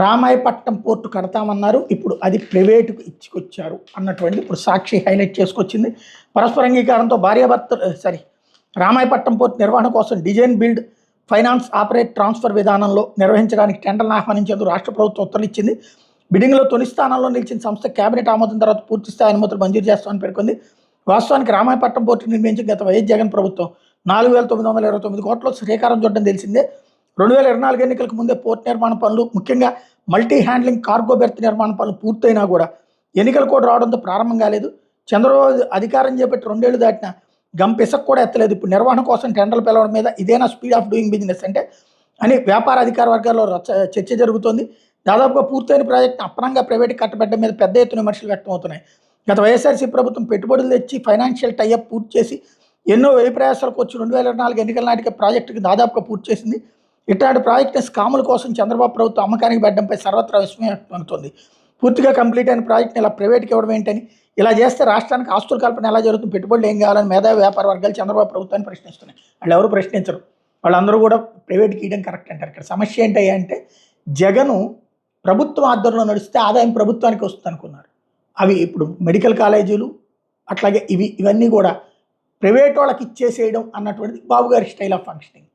Ramayapatnam port కడతామన్నారు. ఇప్పుడు అది ప్రైవేటుకు ఇచ్చుకొచ్చారు అన్నటువంటిది ఇప్పుడు సాక్షి హైలైట్ చేసుకొచ్చింది. పరస్పర అంగీకారంతో రామాయపట్నం పోర్టు నిర్వహణ కోసం design, build, finance, operate, transfer విధానంలో నిర్వహించడానికి టెండర్లను ఆహ్వానించేందుకు రాష్ట్ర ప్రభుత్వం ఉత్తర్వులు ఇచ్చింది. బిడ్డింగ్లో తొలి స్థానంలో నిలిచిన సంస్థ కేబినెట్ ఆమోదం తర్వాత పూర్తి స్థాయి అనుమతులు మంజూరు చేస్తామని పేర్కొంది. వాస్తవానికి రామాయపట్నం పోర్టు నిర్మించి గత వైఎస్ జగన్ ప్రభుత్వం 4,929 కోట్ల శ్రీకారం చుట్టడం తెలిసిందే. 2024 ఎన్నికలకు ముందే పోర్ట్ నిర్మాణ పనులు, ముఖ్యంగా మల్టీ హ్యాండ్లింగ్ కార్గో బెర్త్ నిర్మాణ పనులు పూర్తయినా కూడా ఎన్నికలు కూడా రావడంతో ప్రారంభం కాలేదు. చంద్రబాబు అధికారం చేపట్టి 2 ఏళ్లు దాటినా గంపెసకు కూడా ఎత్తలేదు. ఇప్పుడు నిర్వహణ కోసం టెండర్లు పిలవడం మీద ఇదేనా స్పీడ్ ఆఫ్ డూయింగ్ బిజినెస్ అంటే అని వ్యాపార అధికార వర్గాల్లో చర్చ జరుగుతోంది. దాదాపుగా పూర్తయిన ప్రాజెక్టును అప్పనంగా ప్రైవేట్కి కట్టబెట్టడం మీద పెద్ద ఎత్తున విమర్శలు వ్యక్తమవుతున్నాయి. గత వైఎస్ఆర్సీ ప్రభుత్వం పెట్టుబడులు తెచ్చి ఫైనాన్షియల్ టైఅప్ పూర్తి చేసి ఎన్నో వ్యయ ప్రయాసాలకు వచ్చి 2024 ఎన్నికల నాటికి ప్రాజెక్టుకి దాదాపుగా పూర్తి చేసింది. ఇట్లాంటి ప్రాజెక్టు స్కాముల కోసం చంద్రబాబు ప్రభుత్వం అమ్మకానికి పెట్టడంపై సర్వత్రా విస్మయం వ్యక్తమవుతోంది. పూర్తిగా కంప్లీట్ అయిన ప్రాజెక్టుని ఇలా ప్రైవేట్కి ఇవ్వడం ఏంటని, ఇలా చేస్తే రాష్ట్రానికి ఆస్తుల కల్పన ఎలా జరుగుతుంది, పెట్టుబడులు ఏం కావాలని మేధావి వ్యాపార వర్గాలు చంద్రబాబు ప్రభుత్వాన్ని ప్రశ్నిస్తున్నాయి. వాళ్ళు ఎవరు ప్రశ్నించరు, వాళ్ళందరూ కూడా ప్రైవేట్కి ఇవ్వడం కరెక్ట్ అంటారు. ఇక్కడ సమస్య ఏంటి అంటే జగను ప్రభుత్వం ఆధ్వర్యంలో నడిస్తే ఆదాయం ప్రభుత్వానికి వస్తుంది అనుకున్నారు. అవి ఇప్పుడు మెడికల్ కాలేజీలు అట్లాగే ఇవన్నీ కూడా ప్రైవేట్ వాళ్ళకి ఇచ్చేసేయడం అన్నటువంటిది బాబు గారి స్టైల్ ఆఫ్ ఫంక్షనింగ్.